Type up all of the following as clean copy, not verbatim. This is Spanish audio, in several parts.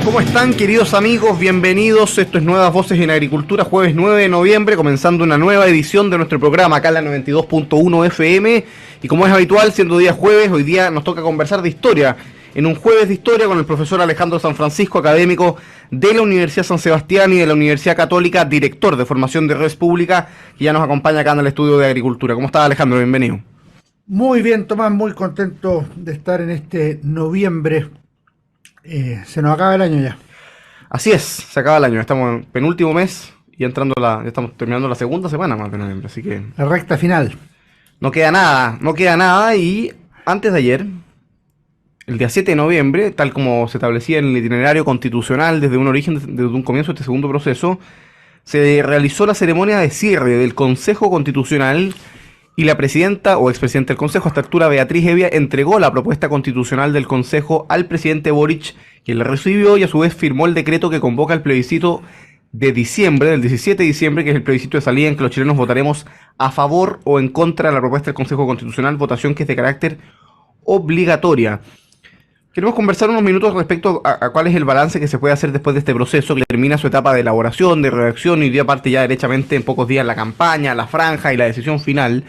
¿Cómo están, queridos amigos? Bienvenidos. Esto es Nuevas Voces en Agricultura, jueves 9 de noviembre, comenzando una nueva edición de nuestro programa acá en la 92.1 FM. Y como es habitual, siendo día jueves, hoy día nos toca conversar de historia. En un jueves de historia con el profesor Alejandro San Francisco, académico de la Universidad San Sebastián y de la Universidad Católica, director de formación de Res Pública, que ya nos acompaña acá en el estudio de Agricultura. ¿Cómo estás, Alejandro? Bienvenido. Muy bien, Tomás, muy contento de estar en este noviembre. Se nos acaba el año ya. Así es, se acaba el año. Estamos en penúltimo mes y ya estamos terminando la segunda semana más de noviembre, así que La recta final. no queda nada. Y antes de ayer, el día 7 de noviembre, tal como se establecía en el itinerario constitucional desde un origen, desde un comienzo de este segundo proceso, se realizó la ceremonia de cierre del Consejo Constitucional y la presidenta o expresidenta del Consejo, a esta altura Beatriz Hevia, entregó la propuesta constitucional del Consejo al presidente Boric, quien la recibió y a su vez firmó el decreto que convoca el plebiscito de diciembre, del 17 de diciembre, que es el plebiscito de salida en que los chilenos votaremos a favor o en contra de la propuesta del Consejo Constitucional, votación que es de carácter obligatoria. Queremos conversar unos minutos respecto a cuál es el balance que se puede hacer después de este proceso, que termina su etapa de elaboración, de redacción, y hoy parte ya derechamente en pocos días la campaña, la franja y la decisión final.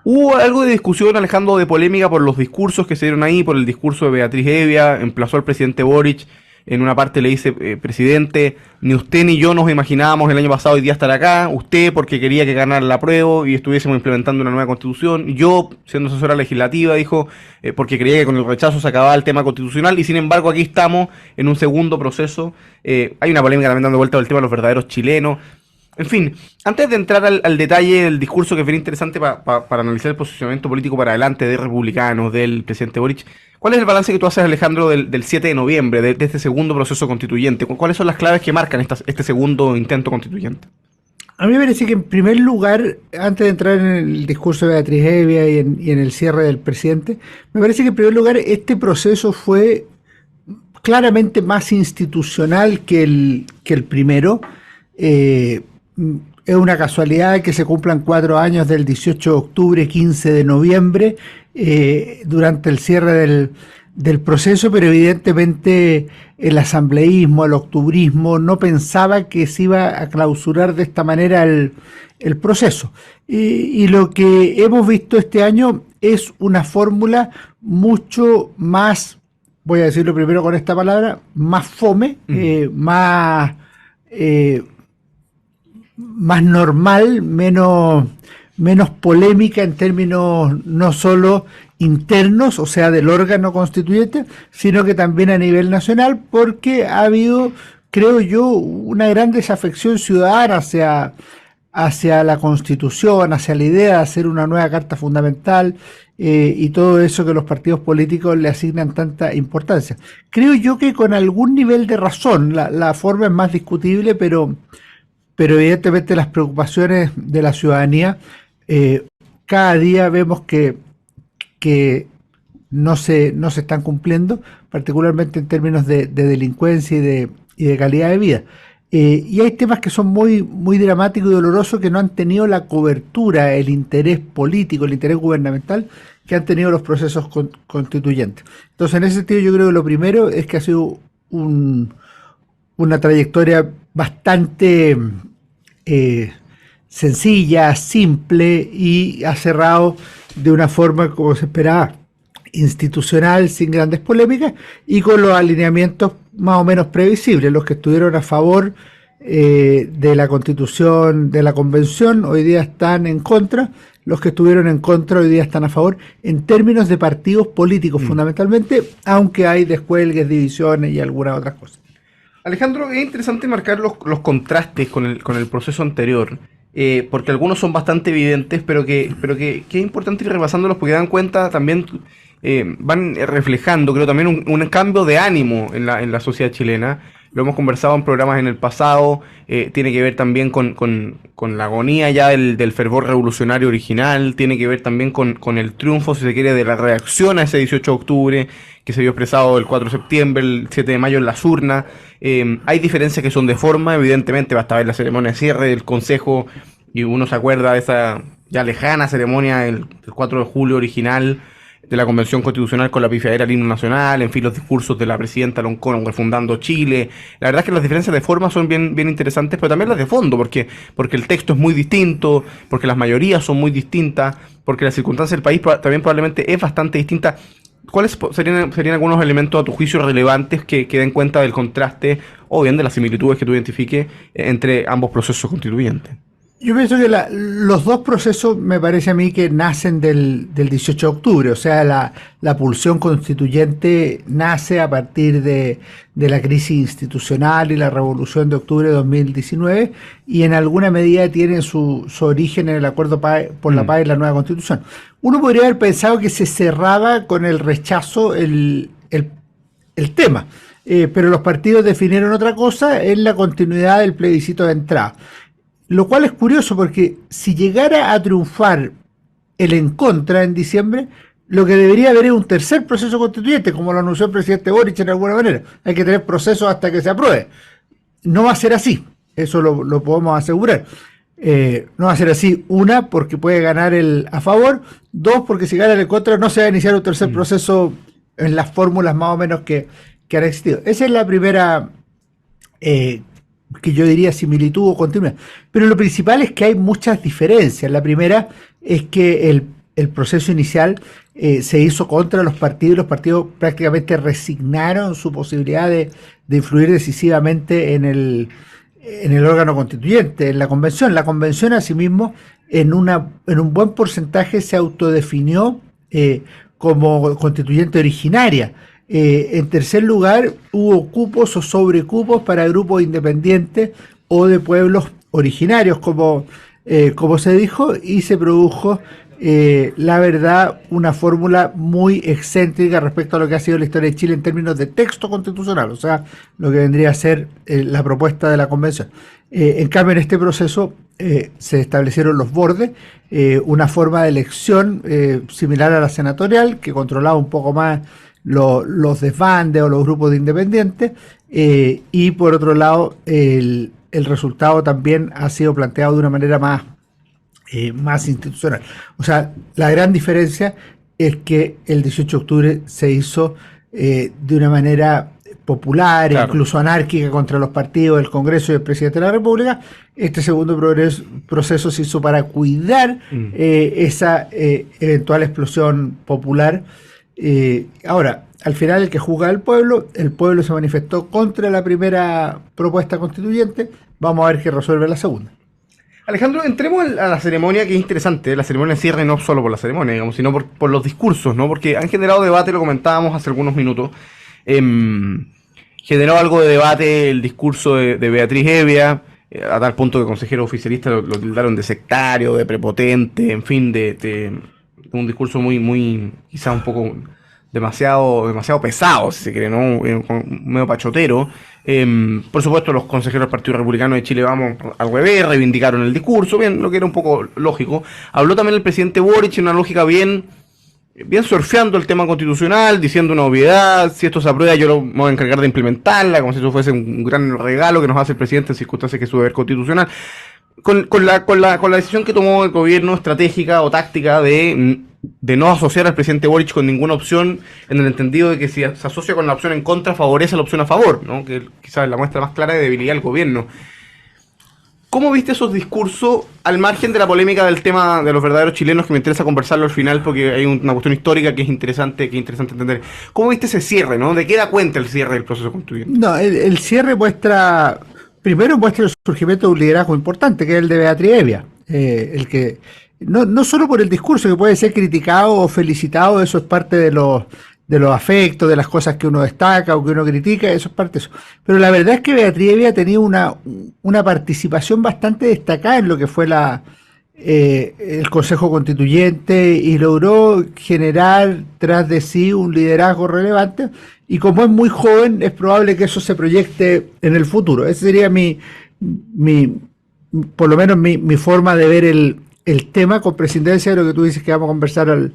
Hubo algo de discusión, Alejandro, de polémica por los discursos que se dieron ahí, por el discurso de Beatriz Hevia. Emplazó al presidente Boric, en una parte le dice, presidente, ni usted ni yo nos imaginábamos el año pasado hoy día estar acá, usted porque quería que ganara la apruebo y estuviésemos implementando una nueva constitución, yo, siendo asesora legislativa, dijo, porque creía que con el rechazo se acababa el tema constitucional, y sin embargo aquí estamos en un segundo proceso. Hay una polémica también dando vuelta del tema de los verdaderos chilenos. En fin, antes de entrar al detalle del discurso, que es bien interesante para analizar el posicionamiento político para adelante de republicanos, del presidente Boric, ¿cuál es el balance que tú haces, Alejandro, del 7 de noviembre, de este segundo proceso constituyente? ¿Cuáles son las claves que marcan este segundo intento constituyente? A mí me parece que, en primer lugar, antes de entrar en el discurso de Beatriz Hevia y en el cierre del presidente, me parece que, en primer lugar, este proceso fue claramente más institucional que el primero. Es una casualidad que se cumplan 4 años del 18 de octubre, 15 de noviembre, durante el cierre del proceso, pero evidentemente el asambleísmo, el octubrismo, no pensaba que se iba a clausurar de esta manera el proceso. Y lo que hemos visto este año es una fórmula mucho más, voy a decirlo primero con esta palabra, más fome, más normal, menos polémica en términos no solo internos, o sea, del órgano constituyente, sino que también a nivel nacional, porque ha habido, creo yo, una gran desafección ciudadana hacia la Constitución, hacia la idea de hacer una nueva Carta Fundamental, y todo eso que los partidos políticos le asignan tanta importancia. Creo yo que con algún nivel de razón, la forma es más discutible, pero evidentemente las preocupaciones de la ciudadanía, cada día vemos que no se están cumpliendo, particularmente en términos de delincuencia y de calidad de vida. Y hay temas que son muy, muy dramáticos y dolorosos, que no han tenido la cobertura, el interés político, el interés gubernamental que han tenido los procesos constituyentes. Entonces, en ese sentido, yo creo que lo primero es que ha sido una trayectoria bastante sencilla, simple, y ha cerrado de una forma, como se esperaba, institucional, sin grandes polémicas, y con los alineamientos más o menos previsibles. Los que estuvieron a favor de la Constitución, de la Convención, hoy día están en contra. Los que estuvieron en contra hoy día están a favor, en términos de partidos políticos fundamentalmente, aunque hay descuelgues, divisiones y algunas otras cosas. Alejandro, es interesante marcar los contrastes con el proceso anterior, porque algunos son bastante evidentes, pero que es importante ir repasándolos, porque dan cuenta también, van reflejando, creo, también un cambio de ánimo en la sociedad chilena. Lo hemos conversado en programas en el pasado, tiene que ver también con la agonía ya del fervor revolucionario original, tiene que ver también con el triunfo, si se quiere, de la reacción a ese 18 de octubre, que se vio expresado el 4 de septiembre, el 7 de mayo en las urnas. Hay diferencias que son de forma, evidentemente, basta ver la ceremonia de cierre del Consejo, y uno se acuerda de esa ya lejana ceremonia del 4 de julio original, la Convención Constitucional con la pifiadera al himno nacional, en fin, los discursos de la presidenta Loncón refundando Chile. La verdad es que las diferencias de forma son bien interesantes, pero también las de fondo, porque el texto es muy distinto, porque las mayorías son muy distintas, porque la circunstancia del país también probablemente es bastante distinta. ¿Cuáles serían algunos elementos a tu juicio relevantes que den cuenta del contraste o bien de las similitudes que tú identifiques entre ambos procesos constituyentes? Yo pienso que los dos procesos me parece a mí que nacen del 18 de octubre, o sea, la pulsión constituyente nace a partir de la crisis institucional y la revolución de octubre de 2019 y en alguna medida tiene su origen en el acuerdo por la paz y la nueva constitución. Uno podría haber pensado que se cerraba con el rechazo el tema, pero los partidos definieron otra cosa en la continuidad del plebiscito de entrada. Lo cual es curioso porque si llegara a triunfar el en contra en diciembre, lo que debería haber es un tercer proceso constituyente, como lo anunció el presidente Boric en alguna manera. Hay que tener procesos hasta que se apruebe. No va a ser así, eso lo podemos asegurar. No va a ser así, una, porque puede ganar el a favor, dos, porque si gana el en contra no se va a iniciar un tercer proceso en las fórmulas más o menos que han existido. Esa es la primera que yo diría similitud o continuidad. Pero lo principal es que hay muchas diferencias. La primera es que el proceso inicial se hizo contra los partidos, y los partidos prácticamente resignaron su posibilidad de influir decisivamente en el órgano constituyente, en la convención. La convención, asimismo, en un buen porcentaje se autodefinió como constituyente originaria. En tercer lugar, hubo cupos o sobrecupos para grupos independientes o de pueblos originarios, como se dijo, y se produjo, la verdad, una fórmula muy excéntrica respecto a lo que ha sido la historia de Chile en términos de texto constitucional, o sea, lo que vendría a ser la propuesta de la convención. En cambio, en este proceso se establecieron los bordes, una forma de elección similar a la senatorial, que controlaba un poco más los desbandes o los grupos de independientes, y por otro lado el resultado también ha sido planteado de una manera más institucional. O sea, la gran diferencia es que el 18 de octubre se hizo de una manera popular, claro, incluso anárquica contra los partidos del Congreso y el presidente de la República. Este segundo proceso se hizo para cuidar esa eventual explosión popular. Ahora, al final el que juzga el pueblo se manifestó contra la primera propuesta constituyente. Vamos a ver qué resuelve la segunda. Alejandro, entremos a la ceremonia, que es interesante, la ceremonia de cierre, no solo por la ceremonia, digamos, sino por los discursos, ¿no? Porque han generado debate, lo comentábamos hace algunos minutos. Generó algo de debate el discurso de Beatriz Hevia, a tal punto que consejeros oficialistas lo tildaron de sectario, de prepotente, en fin, de un discurso muy quizá un poco demasiado pesado, si se quiere, ¿no? Medio pachotero. Por supuesto, los consejeros del Partido Republicano de Chile Vamos al revés, reivindicaron el discurso, bien, lo que era un poco lógico. Habló también el presidente Boric en una lógica bien surfeando el tema constitucional, diciendo una obviedad: si esto se aprueba, yo me voy a encargar de implementarla, como si eso fuese un gran regalo que nos hace el presidente en circunstancias que es su deber constitucional. Con la decisión que tomó el gobierno estratégica o táctica de no asociar al presidente Boric con ninguna opción, en el entendido de que si se asocia con la opción en contra, favorece la opción a favor, ¿no? Que quizás es la muestra más clara de debilidad del gobierno. ¿Cómo viste esos discursos, al margen de la polémica del tema de los verdaderos chilenos, que me interesa conversarlo al final porque hay una cuestión histórica que es interesante entender? ¿Cómo viste ese cierre, no? ¿De qué da cuenta el cierre del proceso constituyente? No, el cierre primero muestra el surgimiento de un liderazgo importante, que es el de Beatriz Hevia, el que no solo por el discurso, que puede ser criticado o felicitado, eso es parte de los afectos, de las cosas que uno destaca o que uno critica, eso es parte de eso. Pero la verdad es que Beatriz Hevia ha tenido una participación bastante destacada en lo que fue el Consejo Constituyente y logró generar tras de sí un liderazgo relevante, y como es muy joven es probable que eso se proyecte en el futuro. Esa sería por lo menos mi forma de ver el tema, con prescindencia de lo que tú dices que vamos a conversar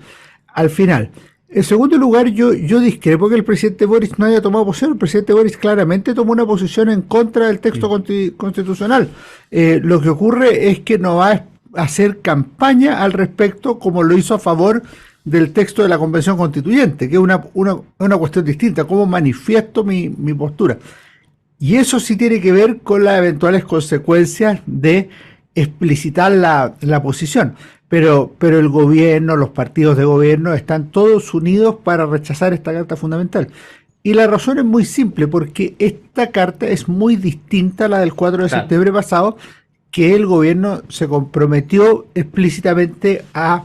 al final. En segundo lugar, yo discrepo que el presidente Boric no haya tomado posición. El presidente Boric claramente tomó una posición en contra del texto constitucional. Lo que ocurre es que no va a hacer campaña al respecto como lo hizo a favor del texto de la Convención Constituyente, que es una cuestión distinta, cómo manifiesto mi postura. Y eso sí tiene que ver con las eventuales consecuencias de explicitar la posición. Pero el gobierno, los partidos de gobierno están todos unidos para rechazar esta Carta Fundamental. Y la razón es muy simple, porque esta carta es muy distinta a la del 4 de septiembre pasado, que el gobierno se comprometió explícitamente a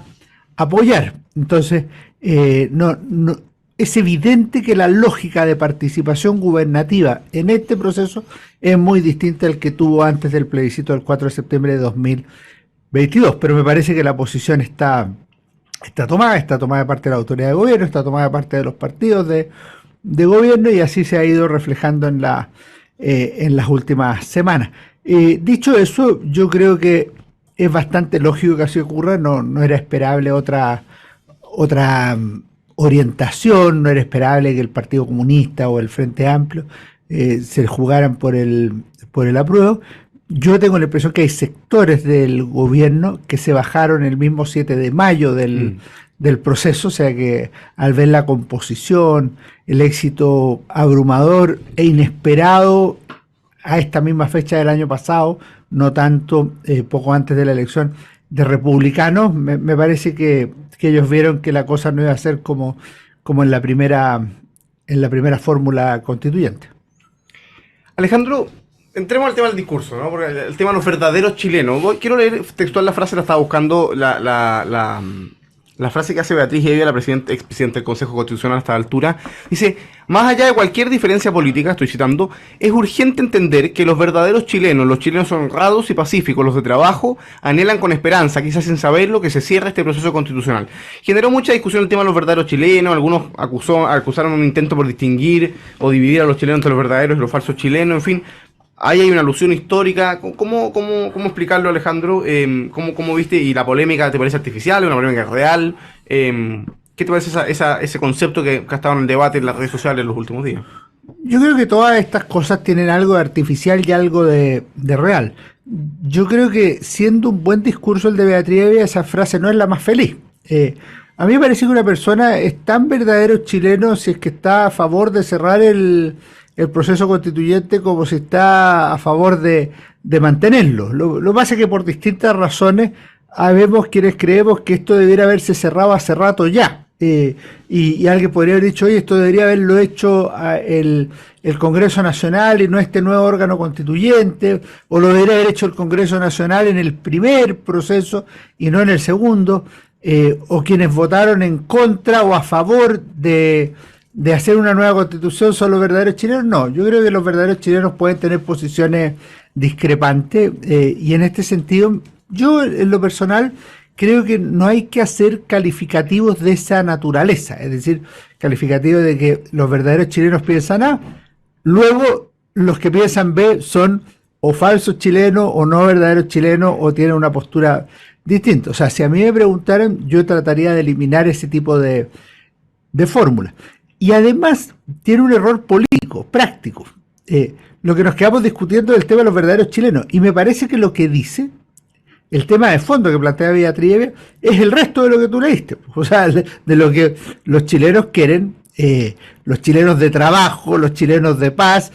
apoyar. Entonces, es evidente que la lógica de participación gubernativa en este proceso es muy distinta al que tuvo antes del plebiscito del 4 de septiembre de 2022, pero me parece que la posición está tomada de parte de la autoridad de gobierno, está tomada de parte de los partidos de gobierno, y así se ha ido reflejando en las últimas semanas. Dicho eso, yo creo que es bastante lógico que así ocurra, no era esperable otra orientación, no era esperable que el Partido Comunista o el Frente Amplio se jugaran por el apruebo. Yo tengo la impresión que hay sectores del gobierno que se bajaron el mismo 7 de mayo del proceso, o sea que al ver la composición, el éxito abrumador e inesperado a esta misma fecha del año pasado, no tanto poco antes de la elección, de republicanos, me parece que ellos vieron que la cosa no iba a ser como en la primera fórmula constituyente. Alejandro, entremos al tema del discurso, ¿no? Porque el tema de los verdaderos chilenos. Quiero leer textual la frase, la estaba buscando, la frase que hace Beatriz Evia, la expresidenta del Consejo Constitucional a esta altura. Dice: más allá de cualquier diferencia política, estoy citando, es urgente entender que los verdaderos chilenos, los chilenos honrados y pacíficos, los de trabajo, anhelan con esperanza, quizás sin saberlo, que se cierre este proceso constitucional. Generó mucha discusión el tema de los verdaderos chilenos, algunos acusaron un intento por distinguir o dividir a los chilenos entre los verdaderos y los falsos chilenos, en fin. Ahí hay una alusión histórica. ¿Cómo explicarlo, Alejandro? ¿Cómo viste? ¿Y la polémica te parece artificial? ¿Es una polémica real? ¿Qué te parece ese concepto que ha estado en el debate en las redes sociales en los últimos días? Yo creo que todas estas cosas tienen algo de artificial y algo de real. Yo creo que siendo un buen discurso el de Beatriz Evia, esa frase no es la más feliz. A mí me parece que una persona es tan verdadero chileno si es que está a favor de cerrar el proceso constituyente como si está a favor de mantenerlo. Lo que pasa es que por distintas razones habemos quienes creemos que esto debiera haberse cerrado hace rato ya. Y alguien podría haber dicho: oye, esto debería haberlo hecho el Congreso Nacional y no este nuevo órgano constituyente, o lo debería haber hecho el Congreso Nacional en el primer proceso y no en el segundo, o quienes votaron en contra o a favor de hacer una nueva constitución son los verdaderos chilenos. No, yo creo que los verdaderos chilenos pueden tener posiciones discrepantes, y en este sentido, yo en lo personal creo que no hay que hacer calificativos de esa naturaleza, es decir, calificativos de que los verdaderos chilenos piensan A, luego los que piensan B son o falsos chilenos o no verdaderos chilenos o tienen una postura distinta. O sea, si a mí me preguntaran, yo trataría de eliminar ese tipo de fórmula. Y además tiene un error político, práctico. Lo que nos quedamos discutiendo es el tema de los verdaderos chilenos. Y me parece que lo que dice, el tema de fondo que plantea Beatriz Evia, es el resto de lo que tú leíste. O sea, de lo que los chilenos quieren, los chilenos de trabajo, los chilenos de paz,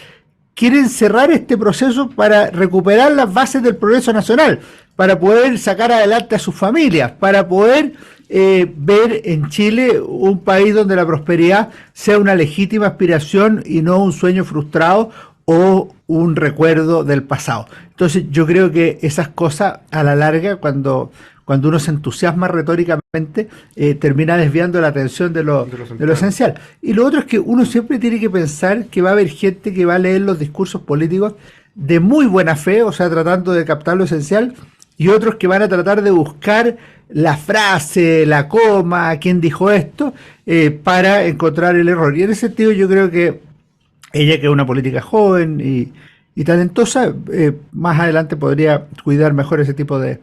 quieren cerrar este proceso para recuperar las bases del progreso nacional, para poder sacar adelante a sus familias, para poder ver en Chile un país donde la prosperidad sea una legítima aspiración y no un sueño frustrado o un recuerdo del pasado. Entonces yo creo que esas cosas a la larga, cuando uno se entusiasma retóricamente, termina desviando la atención de lo esencial. Y lo otro es que uno siempre tiene que pensar que va a haber gente que va a leer los discursos políticos de muy buena fe, o sea, tratando de captar lo esencial, y otros que van a tratar de buscar la frase, la coma, quién dijo esto, para encontrar el error. Y en ese sentido yo creo que ella, que es una política joven y talentosa, más adelante podría cuidar mejor ese tipo de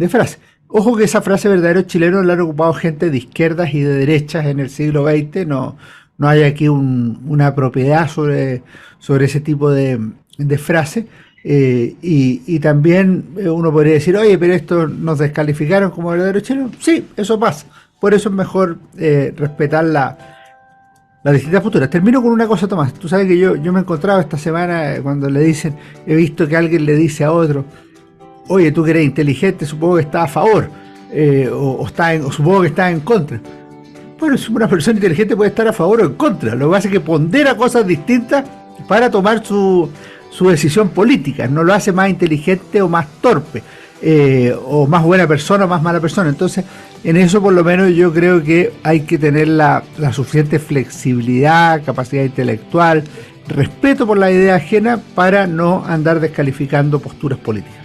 frases. Ojo que esa frase verdadero chileno la han ocupado gente de izquierdas y de derechas en el siglo XX, no hay aquí una propiedad sobre ese tipo de frase. Y también uno podría decir: oye, pero esto nos descalificaron como verdaderos chilenos. Sí, eso pasa. por eso es mejor respetar las distintas posturas. Termino con una cosa, Tomás. Tú sabes que yo me he encontrado esta semana cuando le dicen, he visto que alguien le dice a otro, oye, tú que eres inteligente, supongo que estás a favor, o supongo que estás en contra. Bueno, si una persona inteligente puede estar a favor o en contra. Lo que pasa es que pondera cosas distintas para tomar su decisión política. No lo hace más inteligente o más torpe, o más buena persona o más mala persona. Entonces, en eso por lo menos yo creo que hay que tener la suficiente flexibilidad, capacidad intelectual, respeto por la idea ajena para no andar descalificando posturas políticas.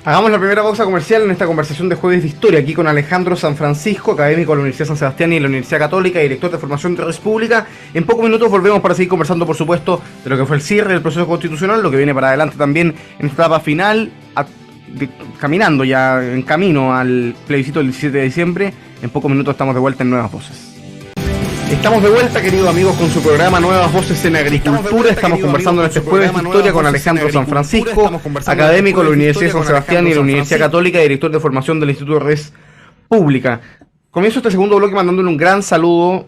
Hagamos la primera pausa comercial en esta conversación de Jueves de Historia, aquí con Alejandro San Francisco, académico de la Universidad San Sebastián y de la Universidad Católica, director de formación de Red Pública. En pocos minutos volvemos para seguir conversando, por supuesto, de lo que fue el cierre del proceso constitucional, lo que viene para adelante también en esta etapa final, caminando ya en camino al plebiscito del 17 de diciembre. En pocos minutos estamos de vuelta en Nuevas Voces. Estamos de vuelta, queridos amigos, con su programa Nuevas Voces en Agricultura. Estamos conversando en este Jueves de Historia con Alejandro San Francisco, académico de la Universidad de San Sebastián y de la Universidad Católica, director de formación del Instituto de Red Pública. Comienzo este segundo bloque mandándole un gran saludo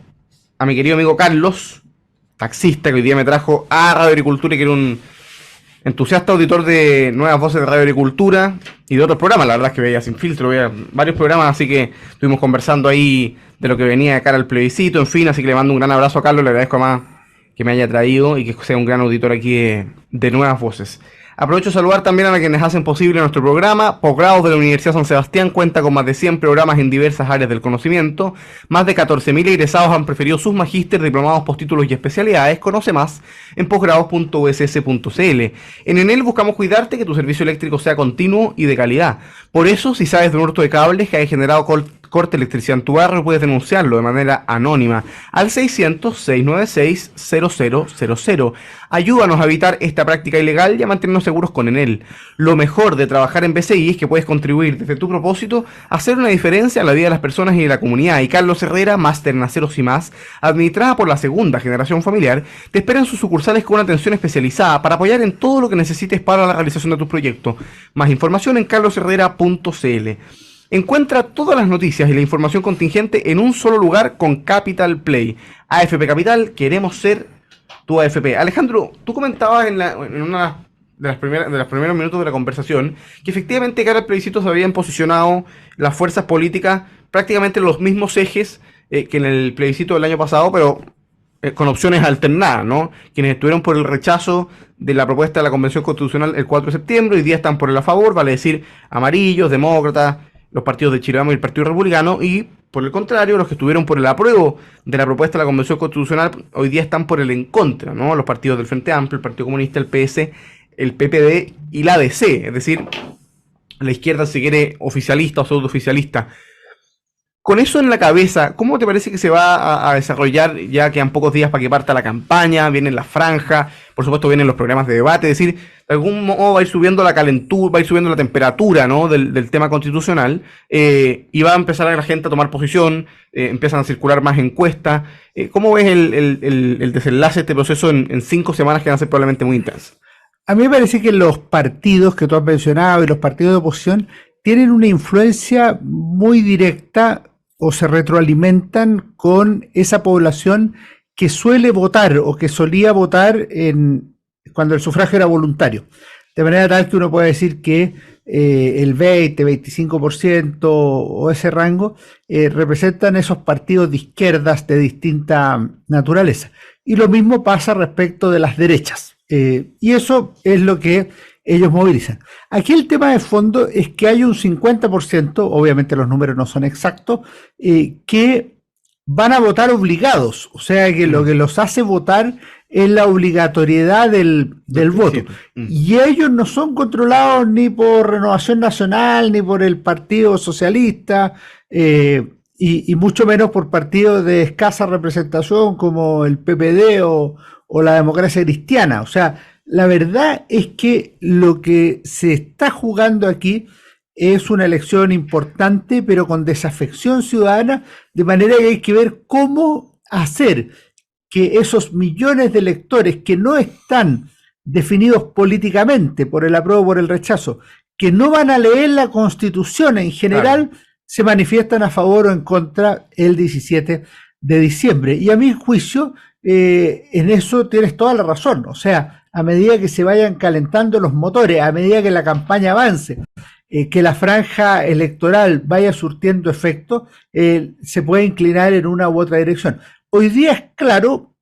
a mi querido amigo Carlos, taxista, que hoy día me trajo a Radio Agricultura y que era un entusiasta auditor de Nuevas Voces de Radio Agricultura y de otros programas. La verdad es que veía Sin Filtro, veía varios programas, así que estuvimos conversando ahí de lo que venía de cara al plebiscito, en fin, así que le mando un gran abrazo a Carlos, le agradezco más que me haya traído y que sea un gran auditor aquí de Nuevas Voces. Aprovecho de saludar también a quienes hacen posible nuestro programa. Posgrados de la Universidad San Sebastián cuenta con más de 100 programas en diversas áreas del conocimiento. Más de 14.000 egresados han preferido sus magíster, diplomados, postítulos y especialidades. Conoce más en posgrados.uss.cl. En Enel buscamos cuidarte que tu servicio eléctrico sea continuo y de calidad. Por eso, si sabes de un hurto de cables que haya generado corte de electricidad en tu barrio, puedes denunciarlo de manera anónima al 600-696-0000. Ayúdanos a evitar esta práctica ilegal y a mantenernos seguros con Enel. Lo mejor de trabajar en BCI es que puedes contribuir desde tu propósito a hacer una diferencia en la vida de las personas y de la comunidad. Y Carlos Herrera, máster en aceros y más, administrada por la segunda generación familiar, te espera en sus sucursales con una atención especializada para apoyar en todo lo que necesites para la realización de tus proyectos. Más información en carlosherrera.cl. Encuentra todas las noticias y la información contingente en un solo lugar con Capital Play. AFP Capital, queremos ser tu AFP. Alejandro, tú comentabas en una de los primeros minutos de la conversación que efectivamente cara al plebiscito se habían posicionado las fuerzas políticas prácticamente en los mismos ejes que en el plebiscito del año pasado, pero con opciones alternadas, ¿no? Quienes estuvieron por el rechazo de la propuesta de la Convención Constitucional el 4 de septiembre, hoy día están por el a favor, vale decir, amarillos, demócratas, los partidos de Chile Vamos y el Partido Republicano, y por el contrario, los que estuvieron por el apruebo de la propuesta de la Convención Constitucional hoy día están por el en contra, ¿no? Los partidos del Frente Amplio, el Partido Comunista, el PS, el PPD y la ADC, es decir, la izquierda si quiere oficialista o pseudo-oficialista. Con eso en la cabeza, ¿cómo te parece que se va a desarrollar? Ya quedan pocos días para que parta la campaña, vienen las franjas, por supuesto vienen los programas de debate, es decir, de algún modo va a ir subiendo la calentura, va a ir subiendo la temperatura, ¿no? del tema constitucional, y va a empezar a la gente a tomar posición, empiezan a circular más encuestas. ¿Cómo ves el desenlace de este proceso en 5 semanas que van a ser probablemente muy intensas? A mí me parece que los partidos que tú has mencionado y los partidos de oposición tienen una influencia muy directa o se retroalimentan con esa población que suele votar o que solía votar cuando el sufragio era voluntario. De manera tal que uno puede decir que el 20, 25% o ese rango representan esos partidos de izquierdas de distinta naturaleza. Y lo mismo pasa respecto de las derechas. Y eso es lo que ellos movilizan. Aquí el tema de fondo es que hay un 50%, obviamente los números no son exactos, que van a votar obligados, o sea que lo que los hace votar es la obligatoriedad del voto. Y ellos no son controlados ni por Renovación Nacional, ni por el Partido Socialista, y mucho menos por partidos de escasa representación como el PPD o la Democracia Cristiana. O sea, la verdad es que lo que se está jugando aquí es una elección importante, pero con desafección ciudadana, de manera que hay que ver cómo hacer que esos millones de electores que no están definidos políticamente por el apruebo o por el rechazo, que no van a leer la Constitución en general, se manifiestan a favor o en contra el 17 de diciembre. Y a mi juicio, en eso tienes toda la razón. O sea, a medida que se vayan calentando los motores, a medida que la campaña avance, que la franja electoral vaya surtiendo efecto, se puede inclinar en una u otra dirección. Hoy día es claro,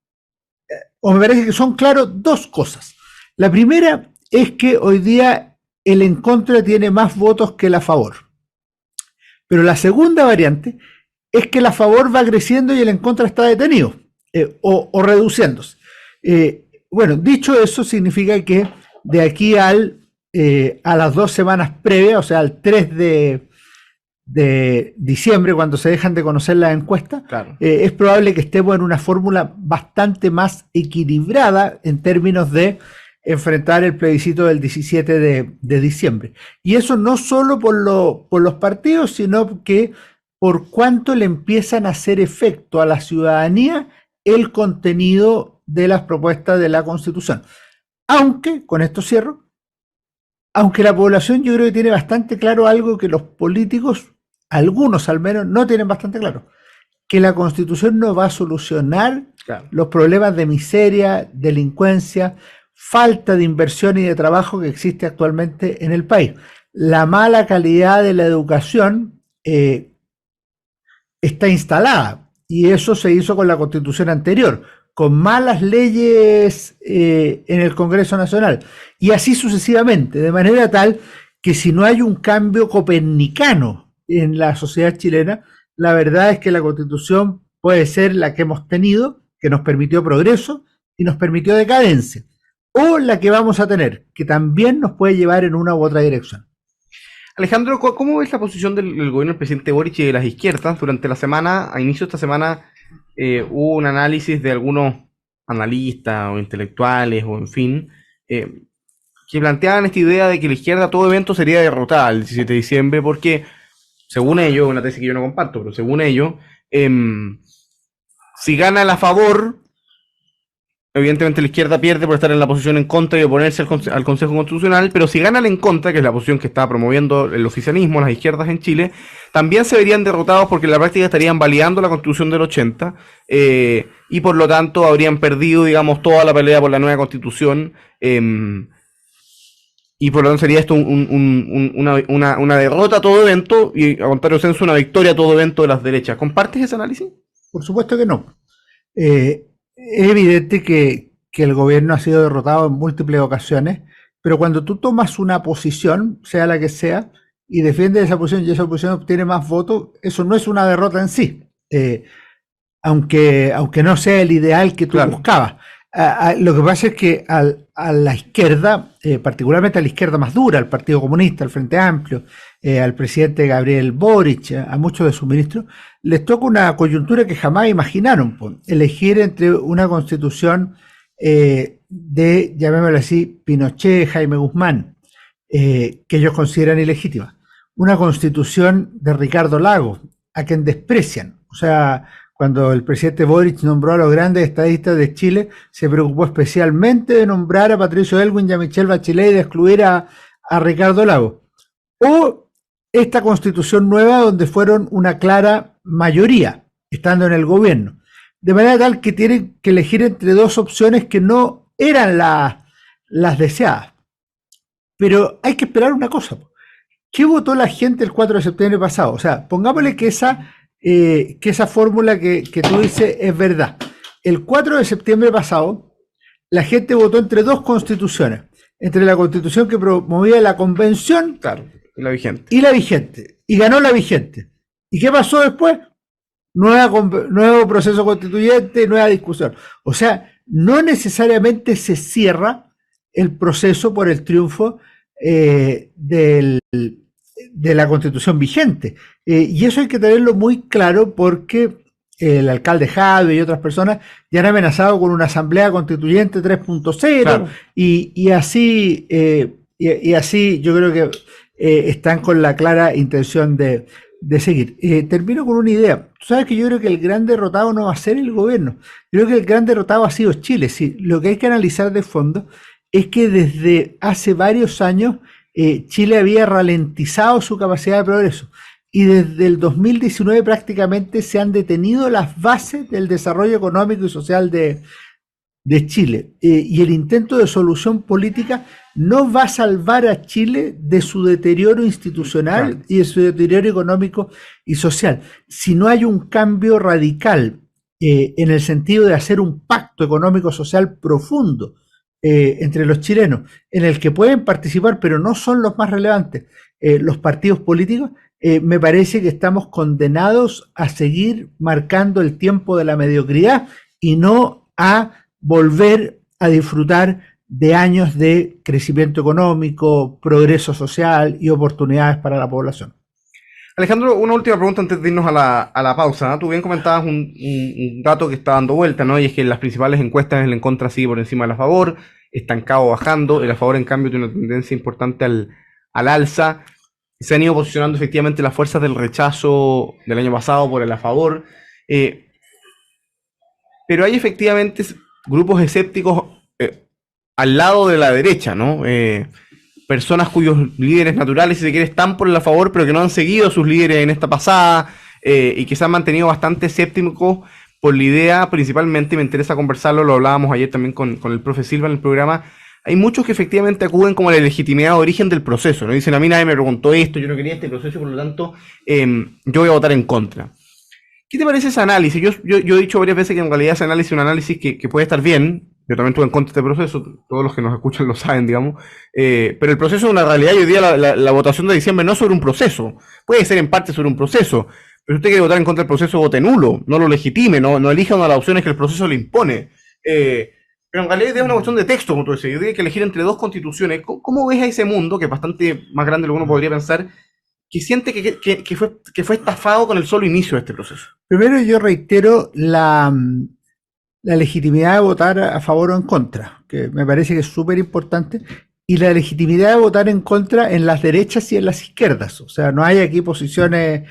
o me parece que son claros dos cosas. La primera es que hoy día el en contra tiene más votos que el a favor. Pero la segunda variante es que el a favor va creciendo y el en contra está detenido o reduciéndose. Bueno, dicho eso, significa que de aquí a las 2 semanas previas, o sea, al 3 de diciembre, cuando se dejan de conocer las encuestas, Claro. Es probable que estemos en una fórmula bastante más equilibrada en términos de enfrentar el plebiscito del 17 de diciembre. Y eso no solo por los partidos, sino que por cuánto le empiezan a hacer efecto a la ciudadanía el contenido de las propuestas de la Constitución. Aunque, con esto cierro, aunque la población yo creo que tiene bastante claro algo que los políticos, algunos al menos, no tienen bastante claro, que la Constitución no va a solucionar los problemas de miseria, delincuencia, falta de inversión y de trabajo que existe actualmente en el país. La mala calidad de la educación está instalada y eso se hizo con la Constitución anterior, con malas leyes en el Congreso Nacional y así sucesivamente, de manera tal que si no hay un cambio copernicano en la sociedad chilena, la verdad es que la Constitución puede ser la que hemos tenido, que nos permitió progreso y nos permitió decadencia, o la que vamos a tener, que también nos puede llevar en una u otra dirección. Alejandro, ¿cómo ves la posición del gobierno del presidente Boric y de las izquierdas? Durante la semana, a inicio de esta semana, hubo un análisis de algunos analistas o intelectuales o en fin, que planteaban esta idea de que la izquierda a todo evento sería derrotada el 17 de diciembre porque, según ellos, una tesis que yo no comparto, pero según ellos, si gana el a favor, evidentemente la izquierda pierde por estar en la posición en contra y oponerse al Consejo Constitucional, pero si gana el en contra, que es la posición que está promoviendo el oficialismo, las izquierdas en Chile, también se verían derrotados porque en la práctica estarían validando la Constitución del 80 y por lo tanto habrían perdido, digamos, toda la pelea por la nueva Constitución y por lo tanto sería esto una derrota a todo evento y, a contrario censo, una victoria a todo evento de las derechas. ¿Compartes ese análisis? Por supuesto que no. Es evidente que el gobierno ha sido derrotado en múltiples ocasiones, pero cuando tú tomas una posición, sea la que sea, y defiendes esa posición y esa posición obtiene más votos, eso no es una derrota en sí, aunque no sea el ideal que tú buscabas. Lo que pasa es que a la izquierda, particularmente a la izquierda más dura, al Partido Comunista, al Frente Amplio, al presidente Gabriel Boric, a muchos de sus ministros, les toca una coyuntura que jamás imaginaron, elegir entre una constitución de, llamémoslo así, Pinochet, Jaime Guzmán, que ellos consideran ilegítima, una constitución de Ricardo Lagos, a quien desprecian. O sea, cuando el presidente Boric nombró a los grandes estadistas de Chile, se preocupó especialmente de nombrar a Patricio Elwin y a Michelle Bachelet y de excluir a Ricardo Lagos. O esta constitución nueva donde fueron una clara mayoría, estando en el gobierno. De manera tal que tienen que elegir entre dos opciones que no eran las deseadas. Pero hay que esperar una cosa. ¿Qué votó la gente el 4 de septiembre pasado? O sea, pongámosle que esa fórmula que tú dices es verdad. El 4 de septiembre pasado, la gente votó entre dos constituciones. Entre la constitución que promovía la convención y la vigente. Y la vigente. Y ganó la vigente. ¿Y qué pasó después? Nuevo proceso constituyente, nueva discusión. O sea, no necesariamente se cierra el proceso por el triunfo de la constitución vigente. Y eso hay que tenerlo muy claro porque el alcalde Jadwe y otras personas ya han amenazado con una asamblea constituyente 3.0 y así yo creo que están con la clara intención de seguir. Termino con una idea. Tú sabes que yo creo que el gran derrotado no va a ser el gobierno. Yo creo que el gran derrotado ha sido Chile. Sí, lo que hay que analizar de fondo es que desde hace varios años Chile había ralentizado su capacidad de progreso. y desde el 2019 prácticamente se han detenido las bases del desarrollo económico y social de Chile. Y el intento de solución política no va a salvar a Chile de su deterioro institucional, claro, y de su deterioro económico y social. Si no hay un cambio radical en el sentido de hacer un pacto económico-social profundo entre los chilenos, en el que pueden participar, pero no son los más relevantes, los partidos políticos, me parece que estamos condenados a seguir marcando el tiempo de la mediocridad y no a volver a disfrutar de años de crecimiento económico, progreso social y oportunidades para la población. Alejandro, una última pregunta antes de irnos a la pausa, ¿no? Tú bien comentabas un dato que está dando vuelta, ¿no? Y es que las principales encuestas el en contra sigue por encima del a favor, estancado bajando, el a favor en cambio tiene una tendencia importante al alza. Se han ido posicionando efectivamente las fuerzas del rechazo del año pasado por el a favor, pero hay efectivamente grupos escépticos al lado de la derecha, ¿no? Personas cuyos líderes naturales, si se quiere, están por el a favor, pero que no han seguido a sus líderes en esta pasada y que se han mantenido bastante escépticos por la idea, principalmente, y me interesa conversarlo, lo hablábamos ayer también con el profe Silva en el programa. Hay muchos que efectivamente acuden como a la legitimidad de origen del proceso, ¿no? Dicen, a mí nadie me preguntó esto, yo no quería este proceso, por lo tanto, yo voy a votar en contra. ¿Qué te parece ese análisis? Yo he dicho varias veces que en realidad ese análisis es un análisis que puede estar bien. Yo también estuve en contra de este proceso, todos los que nos escuchan lo saben, digamos. Pero el proceso es una realidad y hoy día la votación de diciembre no es sobre un proceso. Puede ser en parte sobre un proceso, pero si usted quiere votar en contra del proceso, vote nulo, no lo legitime, no elija una de las opciones que el proceso le impone. Pero en realidad es una cuestión de texto, como tú decías. Yo diría que elegir entre dos constituciones. ¿Cómo ves a ese mundo, que es bastante más grande de lo que uno podría pensar, que siente que fue estafado con el solo inicio de este proceso? Primero yo reitero la legitimidad de votar a favor o en contra, que me parece que es súper importante, y la legitimidad de votar en contra en las derechas y en las izquierdas. O sea, no hay aquí posiciones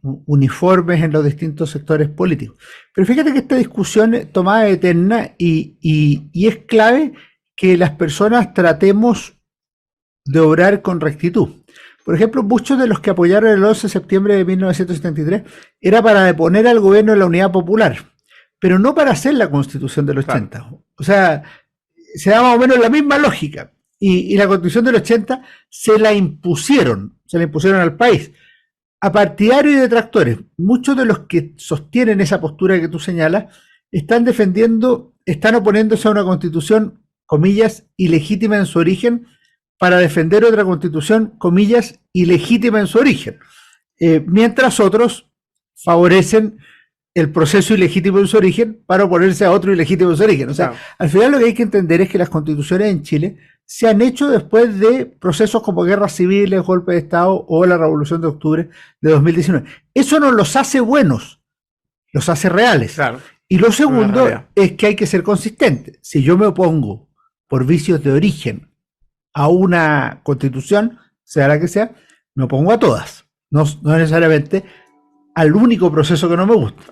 uniformes en los distintos sectores políticos. Pero fíjate que esta discusión es tomada eterna y es clave que las personas tratemos de obrar con rectitud. Por ejemplo, muchos de los que apoyaron el 11 de septiembre de 1973 era para deponer al gobierno de la Unidad Popular, pero no para hacer la Constitución del 80. Claro. O sea, se da más o menos la misma lógica. Y la Constitución del 80 se la impusieron al país, a partidarios y detractores. Muchos de los que sostienen esa postura que tú señalas están oponiéndose a una Constitución, comillas, ilegítima en su origen, para defender otra Constitución, comillas, ilegítima en su origen. Mientras otros favorecen el proceso ilegítimo en su origen para oponerse a otro ilegítimo en su origen. O sea, claro, al final lo que hay que entender es que las constituciones en Chile se han hecho después de procesos como guerras civiles, golpe de Estado o la Revolución de Octubre de 2019. Eso no los hace buenos, los hace reales. Claro. Y lo segundo es que hay que ser consistente. Si yo me opongo por vicios de origen a una constitución, sea la que sea, me opongo a todas, no necesariamente al único proceso que no me gusta.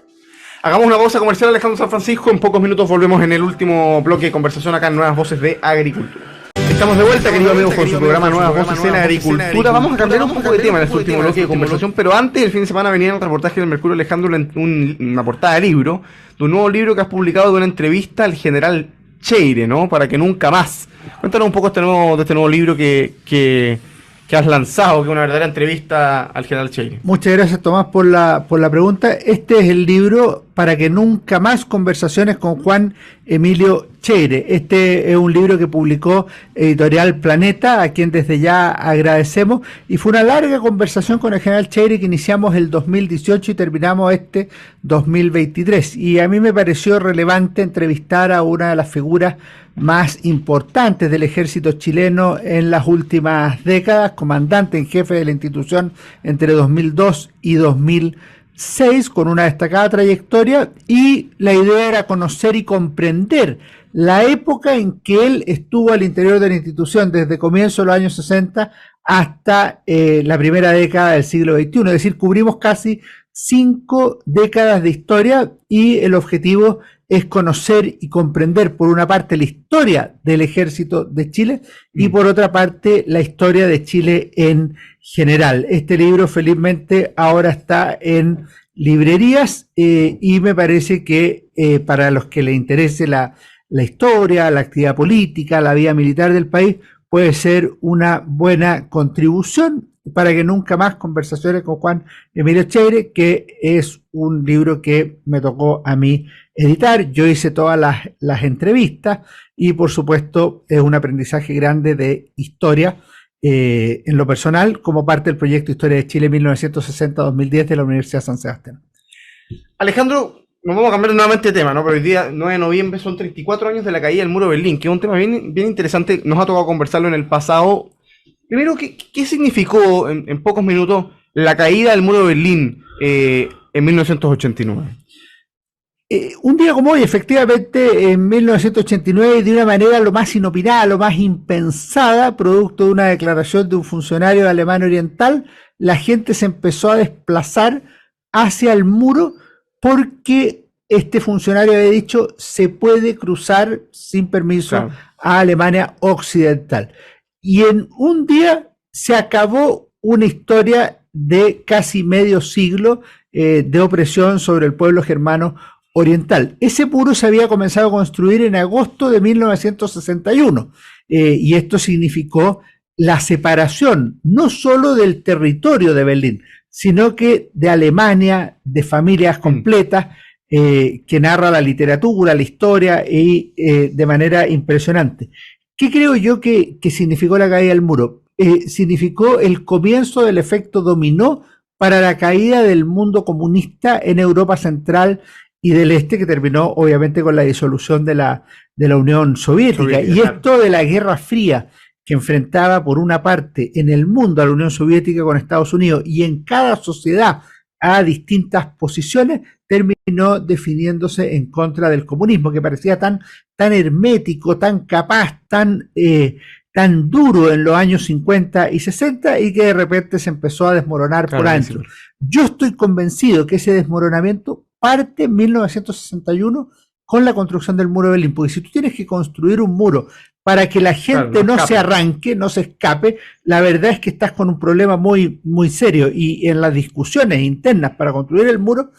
Hagamos una pausa comercial, Alejandro San Francisco. En pocos minutos volvemos en el último bloque de conversación acá en Nuevas Voces de Agricultura. Estamos de vuelta, queridos amigos, con su programa Nuevas Voces en Agricultura. Vamos a cambiar un poco de tema en este último bloque de conversación, pero antes, el fin de semana venía el reportaje del Mercurio, Alejandro, una portada de libro, de un nuevo libro que has publicado de una entrevista al general Cheire, ¿no? Para que nunca más. Cuéntanos un poco de este nuevo libro que has lanzado, que es una verdadera entrevista al general Cheire. Muchas gracias, Tomás, por la pregunta. Este es el libro Para que nunca más, conversaciones con Juan Emilio Cheire. Este es un libro que publicó Editorial Planeta, a quien desde ya agradecemos, y fue una larga conversación con el general Cheire que iniciamos el 2018 y terminamos este 2023. Y a mí me pareció relevante entrevistar a una de las figuras más importantes del ejército chileno en las últimas décadas, comandante en jefe de la institución entre 2002 y 2006, con una destacada trayectoria, y la idea era conocer y comprender la época en que él estuvo al interior de la institución, desde comienzo de los años 60 hasta la primera década del siglo XXI, es decir, cubrimos casi 5 décadas de historia, y el objetivo es conocer y comprender, por una parte, la historia del ejército de Chile y por otra parte, la historia de Chile en general. Este libro, felizmente, ahora está en librerías y me parece que para los que les interese la historia, la actividad política, la vida militar del país, puede ser una buena contribución para que nunca más conversaciones con Juan Emilio Cheire, que es un libro que me tocó a mí editar. Yo hice todas las entrevistas y por supuesto es un aprendizaje grande de historia en lo personal como parte del proyecto Historia de Chile 1960-2010 de la Universidad de San Sebastián. Alejandro, nos vamos a cambiar nuevamente de tema, ¿no? Pero hoy día, 9 de noviembre, son 34 años de la caída del muro de Berlín, que es un tema bien, bien interesante. Nos ha tocado conversarlo en el pasado. Primero, ¿qué significó en pocos minutos la caída del muro de Berlín en 1989? Un día como hoy, efectivamente, en 1989, de una manera lo más inopinada, lo más impensada, producto de una declaración de un funcionario de Alemania Oriental, la gente se empezó a desplazar hacia el muro porque este funcionario había dicho se puede cruzar sin permiso a Alemania Occidental. Y en un día se acabó una historia de casi medio siglo de opresión sobre el pueblo germano oriental. Ese muro se había comenzado a construir en agosto de 1961 y esto significó la separación no solo del territorio de Berlín, sino que de Alemania, de familias completas, que narra la literatura, la historia y de manera impresionante. ¿Qué creo yo que significó la caída del muro? Significó el comienzo del efecto dominó para la caída del mundo comunista en Europa Central y del Este, que terminó obviamente con la disolución de la Unión Soviética. Y esto de la Guerra Fría, que enfrentaba por una parte en el mundo a la Unión Soviética con Estados Unidos y en cada sociedad a distintas posiciones, terminó definiéndose en contra del comunismo, que parecía tan hermético, tan capaz, tan duro en los años 50 y 60 y que de repente se empezó a desmoronar por dentro. Yo estoy convencido que ese desmoronamiento parte en 1961 con la construcción del muro de Berlín, porque si tú tienes que construir un muro para que la gente no se arranque, no se escape, la verdad es que estás con un problema muy, muy serio. Y en las discusiones internas para construir el muro,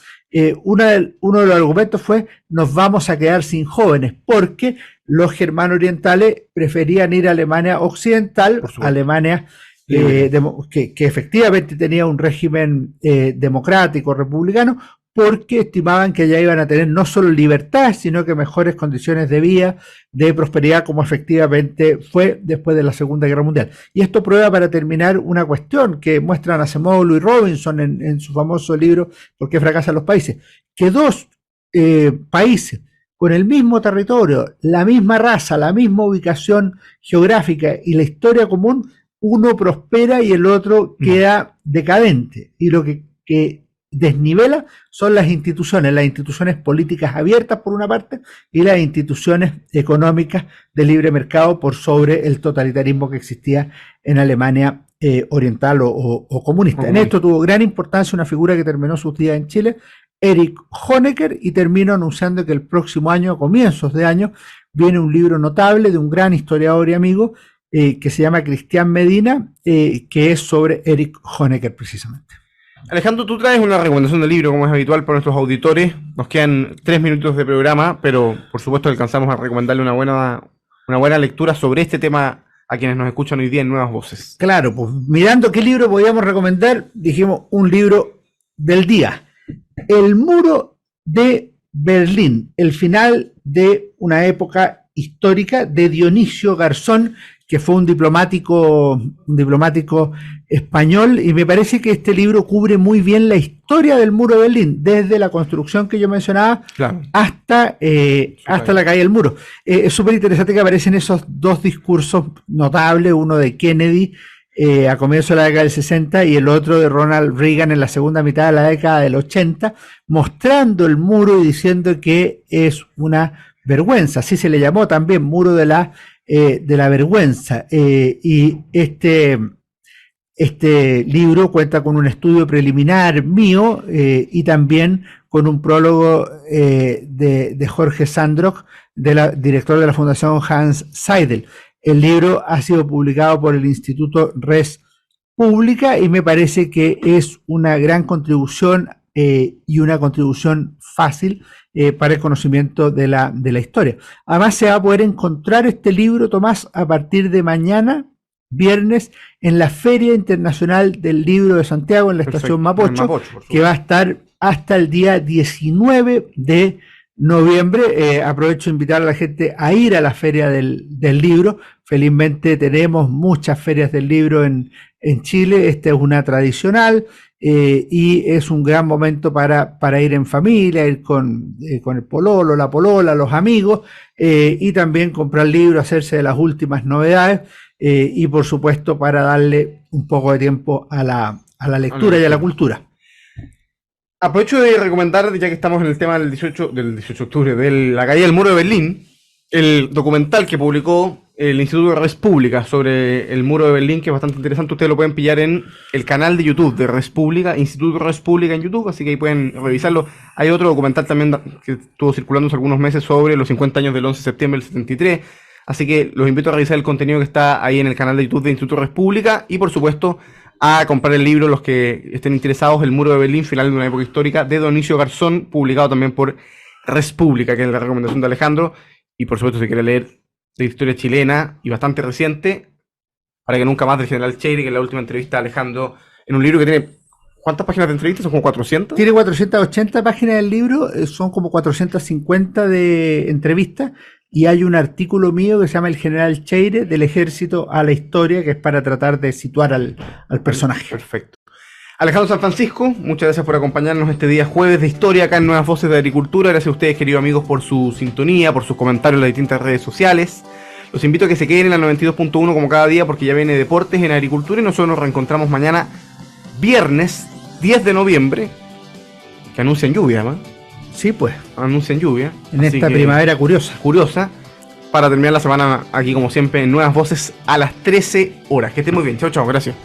uno de los argumentos fue: nos vamos a quedar sin jóvenes, porque los germanos orientales preferían ir a Alemania Occidental, Alemania que efectivamente tenía un régimen democrático, republicano, porque estimaban que ya iban a tener no solo libertad, sino que mejores condiciones de vida, de prosperidad, como efectivamente fue después de la Segunda Guerra Mundial. Y esto prueba, para terminar, una cuestión que muestran Acemoglu y Robinson en su famoso libro ¿Por qué fracasan los países? Que dos países con el mismo territorio, la misma raza, la misma ubicación geográfica y la historia común, uno prospera y el otro queda decadente. Y lo que desnivela son las instituciones políticas abiertas por una parte y las instituciones económicas de libre mercado por sobre el totalitarismo que existía en Alemania oriental o comunista. En esto tuvo gran importancia una figura que terminó sus días en Chile, Erich Honecker, y terminó anunciando que el próximo año, a comienzos de año, viene un libro notable de un gran historiador y amigo que se llama Cristian Medina, que es sobre Erich Honecker precisamente. Alejandro, tú traes una recomendación del libro, como es habitual para nuestros auditores. Nos quedan 3 minutos de programa, pero por supuesto alcanzamos a recomendarle una buena lectura sobre este tema a quienes nos escuchan hoy día en Nuevas Voces. Claro, pues mirando qué libro podíamos recomendar, dijimos un libro del día. El muro de Berlín, el final de una época histórica, de Dionisio Garzón, que fue un diplomático español, y me parece que este libro cubre muy bien la historia del muro de Berlín, desde la construcción que yo mencionaba hasta la caída del muro. Es súper interesante que aparecen esos dos discursos notables, uno de Kennedy a comienzos de la década del 60 y el otro de Ronald Reagan en la segunda mitad de la década del 80, mostrando el muro y diciendo que es una vergüenza. Así se le llamó también, muro de la vergüenza. Y Este libro cuenta con un estudio preliminar mío y también con un prólogo de Jorge Sandrock, director de la Fundación Hans Seidel. El libro ha sido publicado por el Instituto Res Publica y me parece que es una gran contribución y una contribución fácil para el conocimiento de la historia. Además, se va a poder encontrar este libro, Tomás, a partir de mañana, viernes, en la Feria Internacional del Libro de Santiago, en la estación Mapocho, que va a estar hasta el día 19 de noviembre. Aprovecho de invitar a la gente a ir a la Feria del Libro. Felizmente tenemos muchas ferias del libro en Chile. Esta es una tradicional y es un gran momento para ir en familia, ir con el pololo, la polola, los amigos y también comprar libros, hacerse de las últimas novedades y por supuesto para darle un poco de tiempo a la lectura y a la cultura. Aprovecho de recomendar, ya que estamos en el tema del 18 de octubre, de la caída del muro de Berlín, el documental que publicó el Instituto de Res Publica sobre el muro de Berlín, que es bastante interesante. Ustedes lo pueden pillar en el canal de YouTube de Res Publica, Instituto Res Publica en YouTube, así que ahí pueden revisarlo. Hay otro documental también que estuvo circulando hace algunos meses sobre los 50 años del 11 de septiembre del 73, así que los invito a revisar el contenido que está ahí en el canal de YouTube de Instituto Res Publica y por supuesto a comprar el libro, los que estén interesados, El muro de Berlín, final de una época histórica, de Dionisio Garzón, publicado también por Res Publica, que es la recomendación de Alejandro. Y por supuesto, si quiere leer de historia chilena y bastante reciente, Para que nunca más, del general Cheire, que es la última entrevista a Alejandro, en un libro que tiene... ¿Cuántas páginas de entrevistas? ¿Son como 400? Tiene 480 páginas del libro, son como 450 de entrevistas, y hay un artículo mío que se llama El general Cheire, del ejército a la historia, que es para tratar de situar al personaje. Perfecto. Alejandro San Francisco, muchas gracias por acompañarnos este día jueves de historia acá en Nuevas Voces de Agricultura. Gracias a ustedes, queridos amigos, por su sintonía, por sus comentarios en las distintas redes sociales. Los invito a que se queden en la 92.1 como cada día, porque ya viene Deportes en Agricultura y nosotros nos reencontramos mañana viernes 10 de noviembre, que anuncian lluvia, ¿no? Sí, pues. Anuncian lluvia. En esta primavera curiosa. Para terminar la semana aquí, como siempre, en Nuevas Voces a las 13 horas. Que estén muy bien. Chao, chao. Gracias.